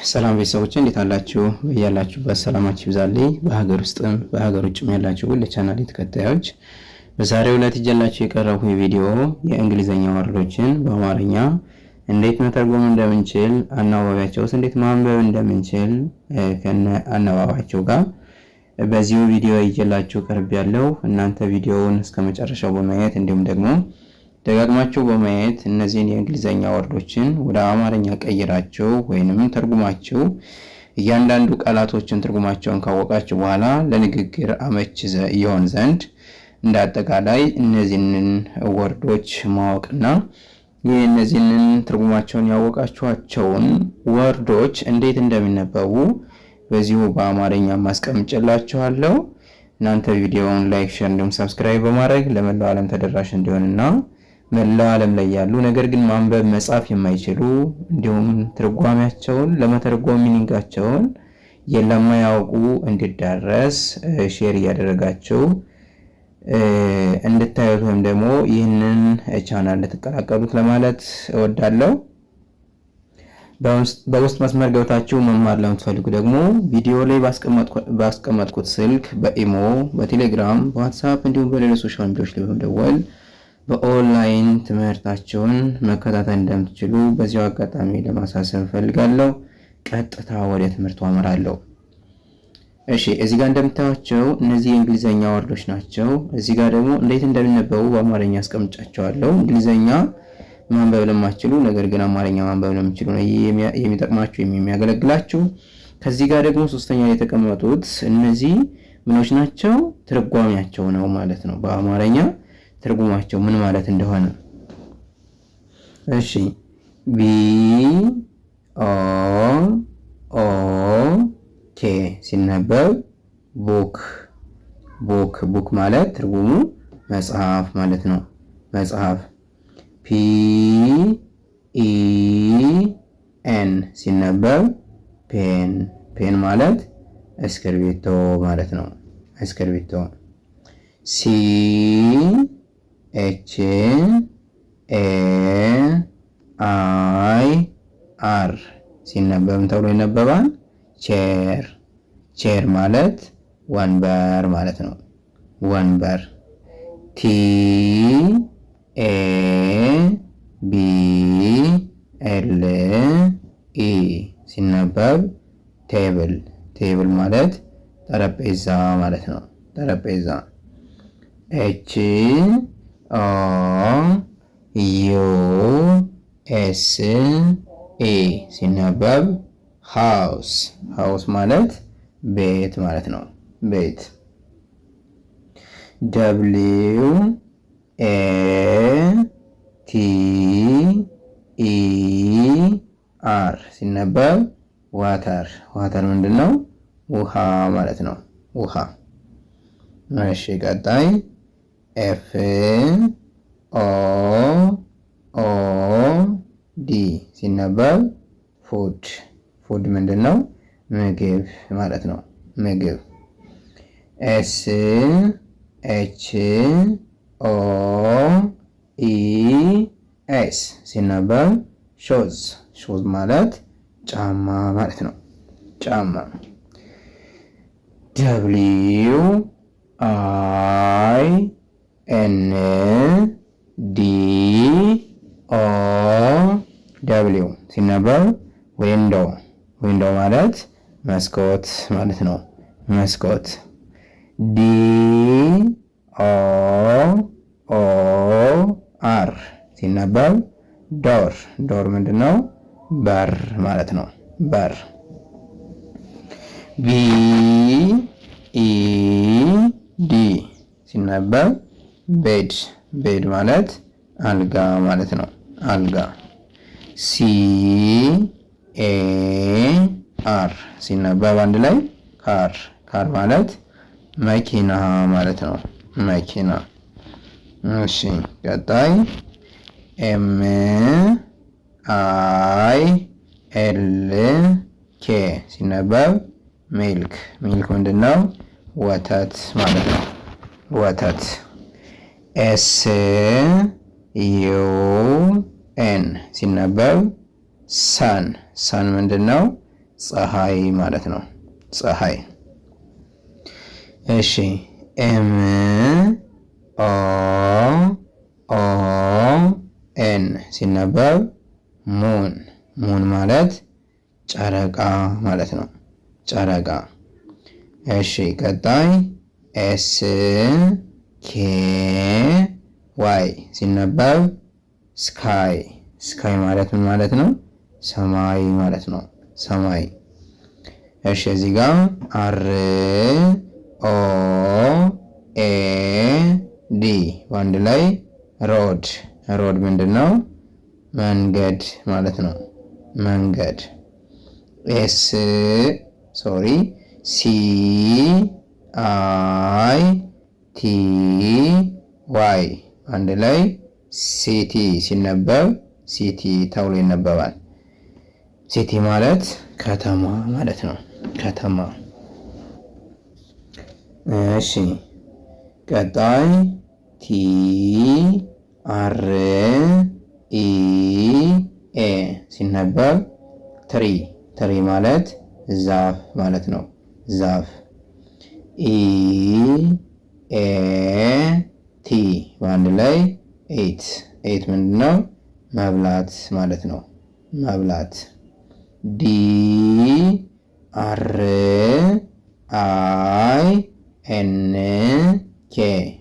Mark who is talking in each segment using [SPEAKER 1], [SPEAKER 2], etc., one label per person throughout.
[SPEAKER 1] ሰላም ቤተሰቦች እንዴት አላችሁ? በያላችሁበት ሰላማችሁ ይብዛልኝ። በሀገር ውስጥም በሀገር ውጭም ያላችሁ ሁሉ ቻናሌ ተከታዮች በዛሬው ዕለት ይዤላችሁ የቀረብኩ ቪዲዮ የእንግሊዘኛ ወርዶችን በአማርኛ እንዴት መተርጎም እንደምንችል፣ አናባቢያቸውስ እንዴት ማንበብ እንደምንችል ከነ አናባቢያቸው ጋር በዚሁ ቪዲዮ ይዤላችሁ ቀርቤያለሁ። እናንተ ቪዲዮውን እስከመጨረሻው በማየት እንዲሁም ደግሞ ደጋግማችሁ በማየት እነዚህን የእንግሊዘኛ ወርዶችን ወደ አማርኛ ቀይራችሁ ወይንም ተርጉማችሁ እያንዳንዱ ቃላቶችን ትርጉማቸውን ካወቃችሁ በኋላ ለንግግር አመች ይሆን ዘንድ እንደ አጠቃላይ እነዚህን ወርዶች ማወቅና የእነዚህን ትርጉማቸውን ያወቃችኋቸውን ወርዶች እንዴት እንደሚነበቡ በዚሁ በአማርኛ ማስቀምጬላችኋለሁ። እናንተ ቪዲዮውን ላይክ፣ ሼር እንዲሁም ሰብስክራይብ በማድረግ ለመላው ዓለም ተደራሽ እንዲሆንና መላው ዓለም ላይ ያሉ ነገር ግን ማንበብ መጻፍ የማይችሉ እንዲሁም ትርጓሜያቸውን ለመተርጎም ሚኒንጋቸውን የለማያውቁ እንዲዳረስ ሼር እያደረጋችሁ እንድታዩት ወይም ደግሞ ይህንን ቻናል እንድትቀላቀሉት ለማለት እወዳለሁ። በውስጥ መስመር ገብታችሁ መማር ለምትፈልጉ ደግሞ ቪዲዮ ላይ ባስቀመጥኩት ስልክ በኢሞ፣ በቴሌግራም፣ በዋትስአፕ እንዲሁም በሌሎች ሶሻል ሚዲያዎች ላይ በመደወል በኦንላይን ትምህርታቸውን መከታተል እንደምትችሉ በዚሁ አጋጣሚ ለማሳሰብ ፈልጋለሁ። ቀጥታ ወደ ትምህርቱ አመራለሁ። እሺ፣ እዚህ ጋር እንደምታዩቸው እነዚህ የእንግሊዘኛ ወርዶች ናቸው። እዚህ ጋር ደግሞ እንዴት እንደሚነበቡ በአማርኛ አስቀምጫቸዋለሁ። እንግሊዘኛ ማንበብ ለማትችሉ ነገር ግን አማርኛ ማንበብ ለምትችሉ ነው የሚጠቅማችሁ የሚያገለግላችሁ። ከዚህ ጋር ደግሞ ሶስተኛ ላይ የተቀመጡት እነዚህ ምኖች ናቸው? ትርጓሜያቸው ነው ማለት ነው። በአማርኛ ትርጉማቸው ምን ማለት እንደሆነ እሺ። ቢ ኦ ኦ ኬ ሲነበብ ቡክ ቡክ ቡክ ማለት ትርጉሙ መጽሐፍ ማለት ነው። መጽሐፍ። ፒ ኢ ኤን ሲነበብ ፔን ፔን ማለት እስክርቢቶ ማለት ነው። እስክርቢቶ። ሲ ኤች ኤ አይ አር ሲነበብ ተብሎ ይነበባል ቼር ቼር ማለት ወንበር ማለት ነው። ወንበር። ቲ ኤ ቢ ኤል ኢ ሲነበብ ቴብል ቴብል ማለት ጠረጴዛ ማለት ነው። ጠረጴዛ። ኤች ኦ ዩ ኤስ ኤ ሲነበብ ሃውስ ሃውስ ማለት ቤት ማለት ነው። ቤት። ደብሊው ኤ ቲ ኢ አር ሲነበብ ዋተር ዋተር ምንድን ነው? ውሃ ማለት ነው። ውሃ። እሺ፣ ቀጣይ ኤፍ ኦ ኦ ዲ ሲነበብ ፉድ ፉድ ምንድን ነው? ምግብ ማለት ነው። ምግብ። ኤስ ኤች ኦ ኢ ኤስ ሲነበብ ሾዝ ሾዝ ማለት ጫማ ማለት ነው። ጫማ። ደብሊው አይ ኤን ዲ ኦ ደብሊው ሲነበብ ዊንዶ ዊንዶ ማለት መስኮት ማለት ነው። መስኮት። ዲ ኦ ኦ አር ሲነበብ ዶር ዶር ምንድን ነው? በር ማለት ነው። በር። ቢ ኢ ዲ ሲነበብ ቤድ ቤድ ማለት አልጋ ማለት ነው። አልጋ። ሲ ኤ አር ሲነበብ አንድ ላይ ካር ካር ማለት መኪና ማለት ነው። መኪና። እሺ፣ ቀጣይ ኤም አይ ኤል ኬ ሲነበብ ሚልክ ሚልክ ምንድን ነው? ወተት ማለት ነው። ወተት። ኤስ ዩ ኤን ሲነበብ ሰን ሰን ምንድን ነው? ፀሐይ ማለት ነው። ፀሐይ። እሺ ኤም ኦ ኦ ኤን ሲነበብ ሙን። ሙን ማለት ጨረቃ ማለት ነው። ጨረቃ። እሺ ቀጣይ ኤስ ኬ ዋይ ሲነበብ ስካይ። ስካይ ማለት ምን ማለት ነው? ሰማይ ማለት ነው። ሰማይ። እሺ እዚህ ጋር አር ኦ ኤ ዲ በአንድ ላይ ሮድ። ሮድ ምንድን ነው? መንገድ ማለት ነው። መንገድ። ሲ አይ ቲ ዋይ አንድ ላይ ሲቲ ሲነበብ ሲቲ ተብሎ ይነበባል። ሲቲ ማለት ከተማ ማለት ነው። ከተማ። እሺ ቀጣይ ቲ አር ኢ ኤ ሲነበብ ትሪ። ትሪ ማለት ዛፍ ማለት ነው። ዛፍ። ኢ ኤ ቲ በአንድ ላይ ኤት። ኤት ምንድን ነው? መብላት ማለት ነው። መብላት። ዲ አር አይ ኤን ኬ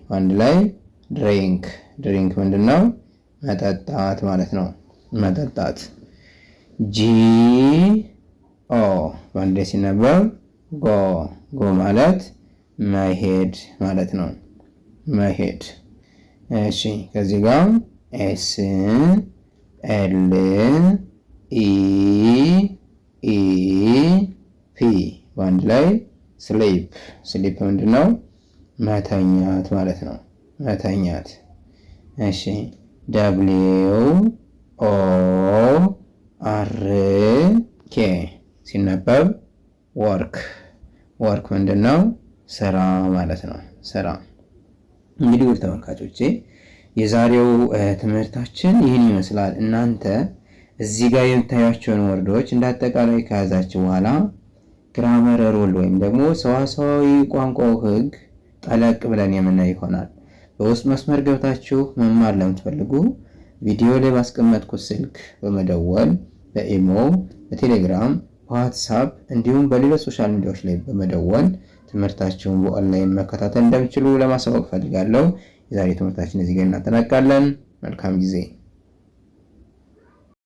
[SPEAKER 1] በአንድ ላይ ድሪንክ። ድሪንክ ምንድን ነው? መጠጣት ማለት ነው። መጠጣት። ጂ ኦ በአንድ ላይ ሲነበብ ጎ። ጎ ማለት መሄድ ማለት ነው። መሄድ። እሺ ከዚህ ጋር ኤስ ኤል ኢ ኢ ፒ በአንድ ላይ ስሊፕ። ስሊፕ ምንድን ነው? መተኛት ማለት ነው። መተኛት። እሺ ደብሊው ኦ አር ኬ ሲነበብ ወርክ። ወርክ ምንድን ነው? ስራ ማለት ነው። ስራ። እንግዲህ ውድ ተመልካቾቼ የዛሬው ትምህርታችን ይህን ይመስላል። እናንተ እዚህ ጋር የምታዩቸውን ወርዶች እንዳጠቃላይ ከያዛችሁ በኋላ ግራመር ሩል ወይም ደግሞ ሰዋሰዋዊ ቋንቋው ህግ ጠለቅ ብለን የምናይ ይሆናል። በውስጥ መስመር ገብታችሁ መማር ለምትፈልጉ ቪዲዮ ላይ ባስቀመጥኩት ስልክ በመደወል በኢሞ፣ በቴሌግራም፣ በዋትስአፕ እንዲሁም በሌሎች ሶሻል ሚዲያዎች ላይ በመደወል ትምህርታችሁን በኦንላይን መከታተል እንደምትችሉ ለማሳወቅ ፈልጋለሁ። የዛሬ ትምህርታችን እዚህ ጋር እናጠናቅቃለን። መልካም ጊዜ።